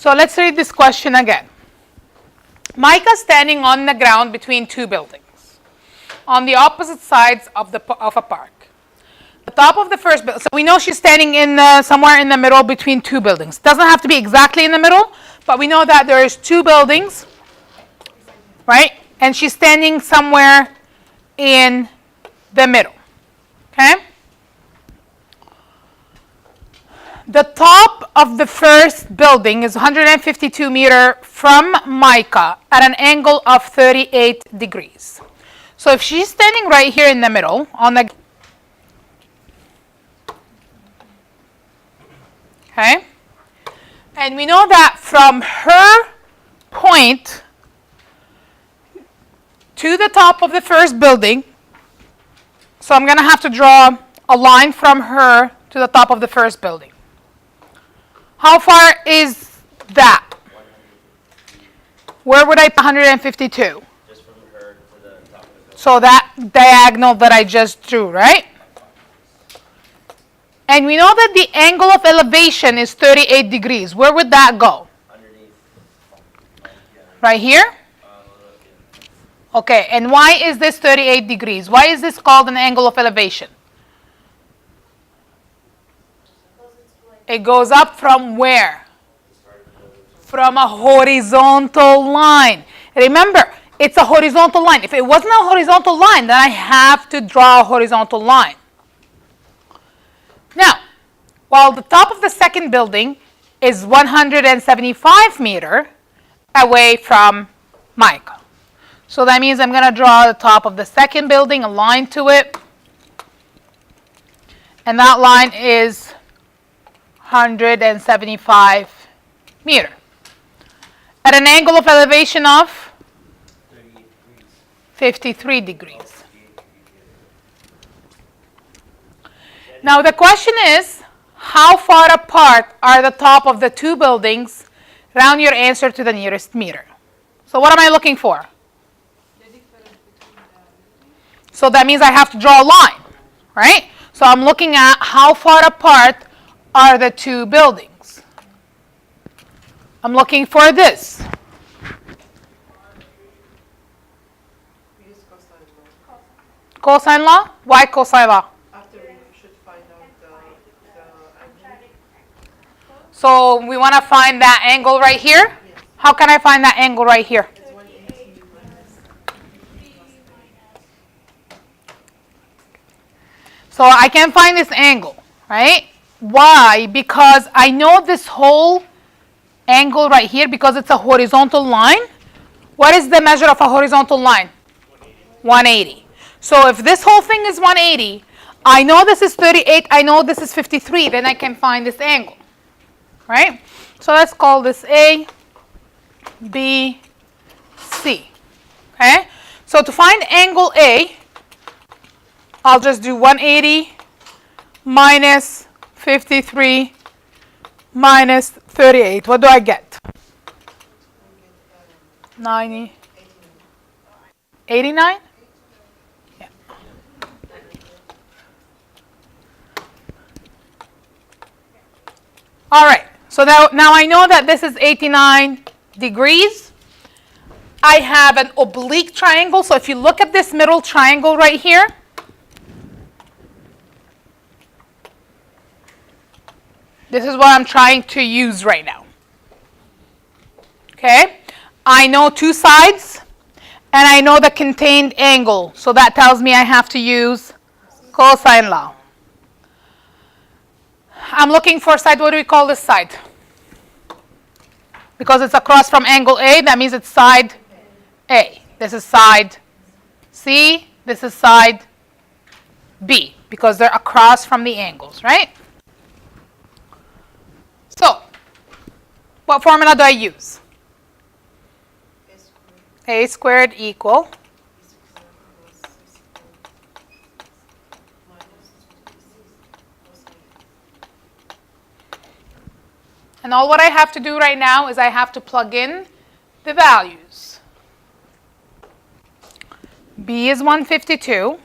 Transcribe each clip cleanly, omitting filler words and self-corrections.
So let's read this question again. Micah standing on the ground between two buildings on the opposite sides of a park. The top of the first building, so we know she's standing somewhere in the middle between two buildings. Doesn't have to be exactly in the middle, but we know that there's two buildings, right? And she's standing somewhere in the middle, okay? The top of the first building is 152 meters from Micah at an angle of 38 degrees. So if she's standing right here in the middle on the, okay? And we know that from her point to the top of the first building, so I'm going to have to draw a line from her to the top of the first building. How far is that? Where would I put 152? Just from her to the top of the building. So that diagonal that I just drew, right? And we know that the angle of elevation is 38 degrees. Where would that go? Underneath. Right here? Okay, and why is this 38 degrees? Why is this called an angle of elevation? It goes up from where? From a horizontal line. Remember, it's a horizontal line. If it wasn't a horizontal line, then I have to draw a horizontal line. Now, while the top of the second building is 175 meters away from Micah. So that means I'm going to draw the top of the second building, a line to it. And that line is 175 meters. At an angle of elevation of 53 degrees. Now the question is, how far apart are the top of the two buildings? Round your answer to the nearest meter. So what am I looking for? So that means I have to draw a line, right? So I'm looking at how far apart are the two buildings. I'm looking for this. Cosine law? Why cosine law? After we should find out the angle. So we want to find that angle right here? Yes. How can I find that angle right here? It's 180 minus. So I can find this angle, right? Why? Because I know this whole angle right here, because it's a horizontal line. What is the measure of a horizontal line? 180. So if this whole thing is 180, I know this is 38, I know this is 53, then I can find this angle, right? So let's call this A, B, C, okay? So to find angle A, I'll just do 180 minus 53 minus 38. What do I get? 90. 89? Yeah. All right. So now I know that this is 89 degrees. I have an oblique triangle. So if you look at this middle triangle right here, this is what I'm trying to use right now. Okay? I know two sides, and I know the contained angle. So that tells me I have to use cosine law. I'm looking for side. What do we call this side? Because it's across from angle A, that means it's side A. This is side C. This is side B, because they're across from the angles, right? So, what formula do I use? A squared equal and all what I have to do right now is I have to plug in the values. B is 152.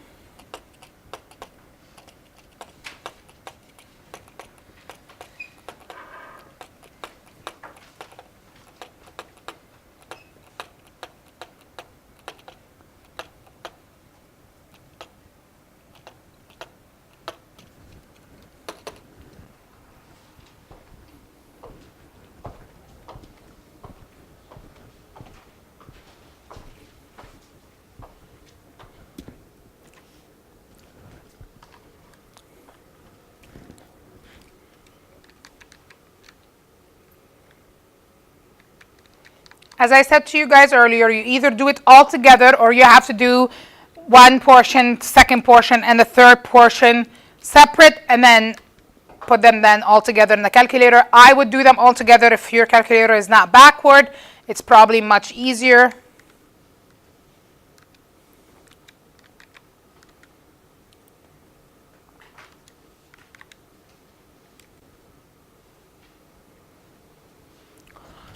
as I said to you guys earlier, you either do it all together or you have to do one portion, second portion, and the third portion separate, and then put them then all together in the calculator. I would do them all together if your calculator is not backward. It's probably much easier.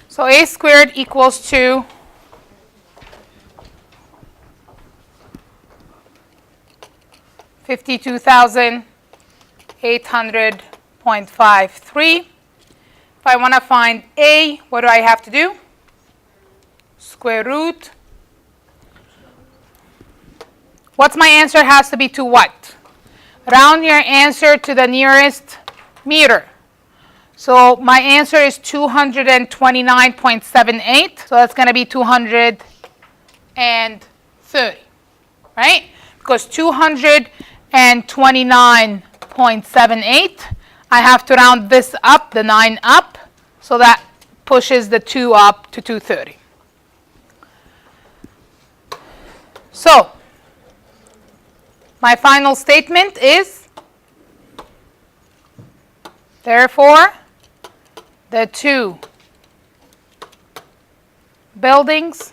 So a squared equals to 52,800.53. If I want to find a, what do I have to do? Square root. What's my answer has to be to what? Round your answer to the nearest meter. So my answer is 229.78. So that's going to be 230, right? Because 229.78, I have to round this up, the 9 up, so that pushes the 2 up to 230. So my final statement is, therefore, the two buildings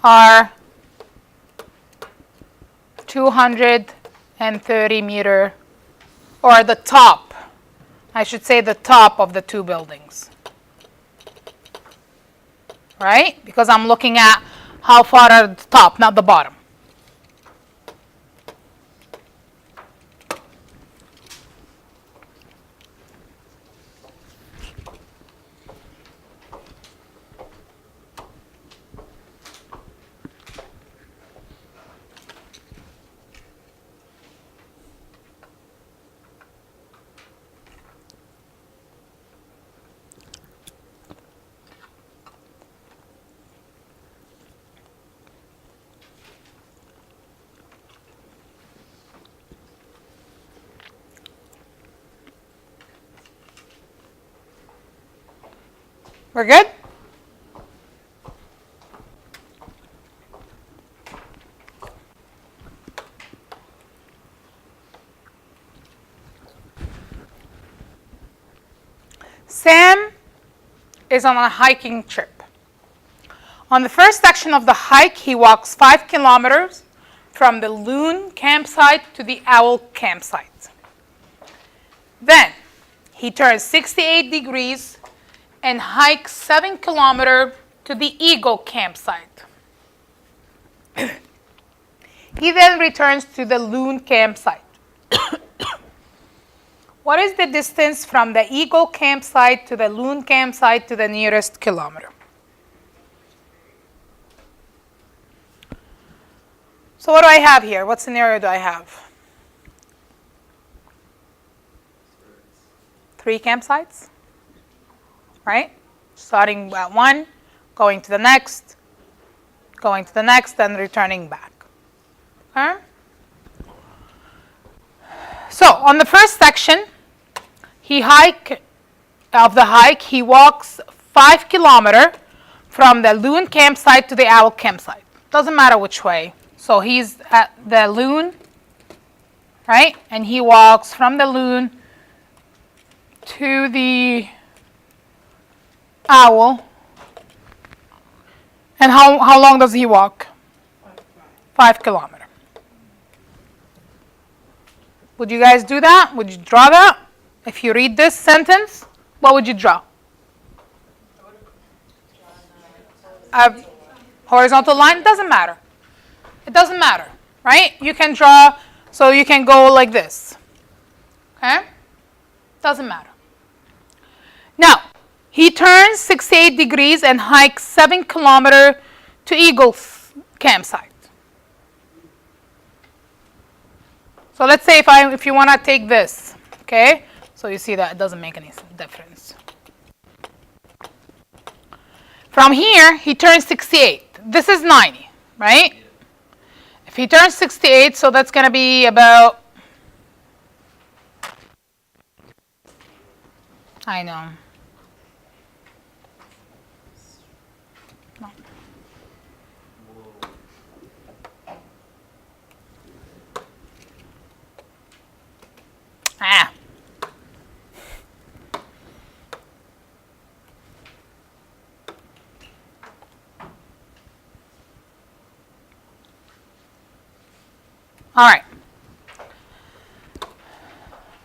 are 230 meter, or the top, I should say the top of the two buildings, right? Because I'm looking at how far at the top, not the bottom. We're good? Sam is on a hiking trip. On the first section of the hike, he walks 5 kilometers from the loon campsite to the owl campsite. Then he turns 68 degrees and hikes 7 kilometers to the eagle campsite. He then returns to the loon campsite. What is the distance from the eagle campsite to the loon campsite to the nearest kilometer? So what do I have here? What scenario do I have? 3 campsites, right? Starting at one, going to the next, and returning back. Okay? So on the first section, he walks 5 kilometers from the loon campsite to the owl campsite. Doesn't matter which way. So he's at the loon, right? And he walks from the loon to the owl. And how long does he walk? 5 kilometers. Would you guys do that? Would you draw that? If you read this sentence, what would you draw? A horizontal line? It doesn't matter. It doesn't matter, right? You can draw, so you can go like this. Okay? Doesn't matter. Now, he turns 68 degrees and hikes 7 kilometers to Eagle's campsite. So let's say if you want to take this, okay? So you see that it doesn't make any difference. From here, he turns 68. This is 90, right? If he turns 68, so that's going to be about I know. No. Whoa. Ah. All right.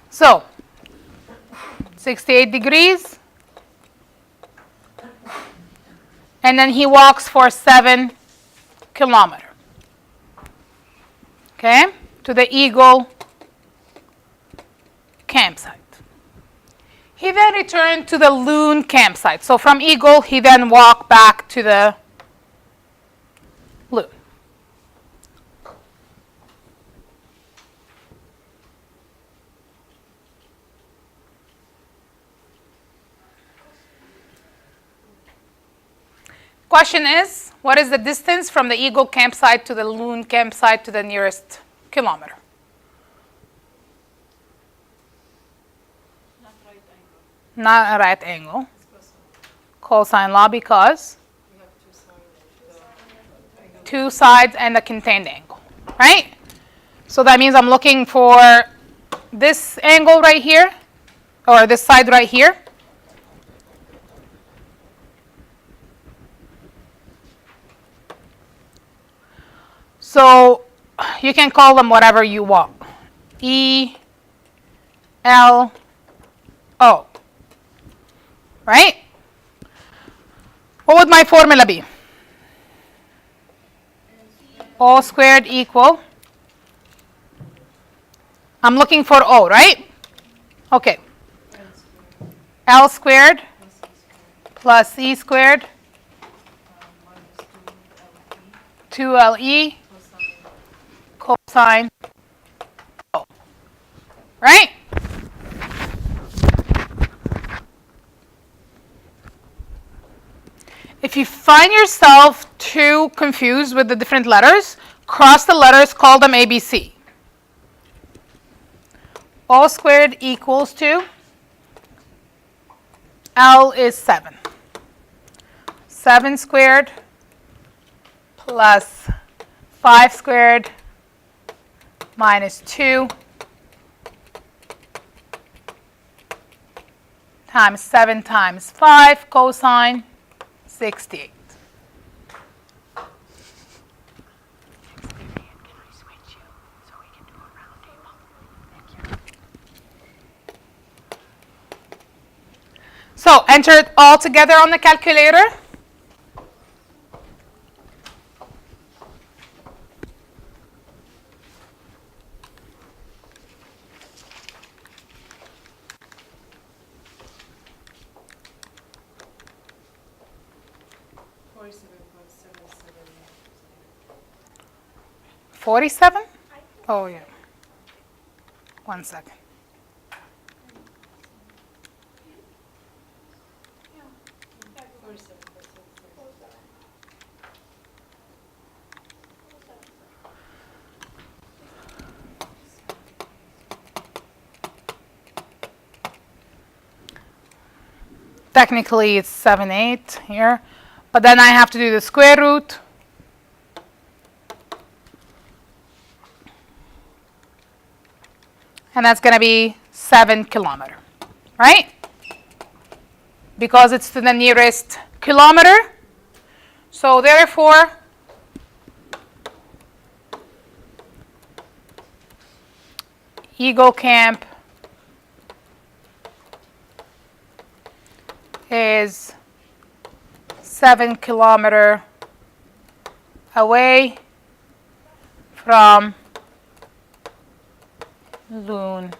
So, 68 degrees. And then he walks for 7 kilometers. Okay? To the Eagle campsite. He then returned to the Loon campsite. So from Eagle, he then walked back to the Loon. Question is, what is the distance from the Eagle campsite to the Loon campsite to the nearest kilometer? Not a right angle. Cosine law because We have two sides. two sides and a contained angle, right? So that means I'm looking for this angle right here, or this side right here. So you can call them whatever you want. E, L, O. Right? What would my formula be? O squared equal. I'm looking for O, right? Okay. L squared plus E squared 2LE cosine O. Right? If you find yourself too confused with the different letters, cross the letters, call them ABC. O squared equals to L is 7. 7 squared plus 5 squared minus 2 times 7 times 5 cosine 68. So enter it all together on the calculator. $47? Oh, yeah. 1 second. Technically, it's 7/8 here, but then I have to do the square root. And that's going to be 7 kilometers, right? Because it's to the nearest kilometer. So therefore, Eagle Camp is 7 kilometers away from Loon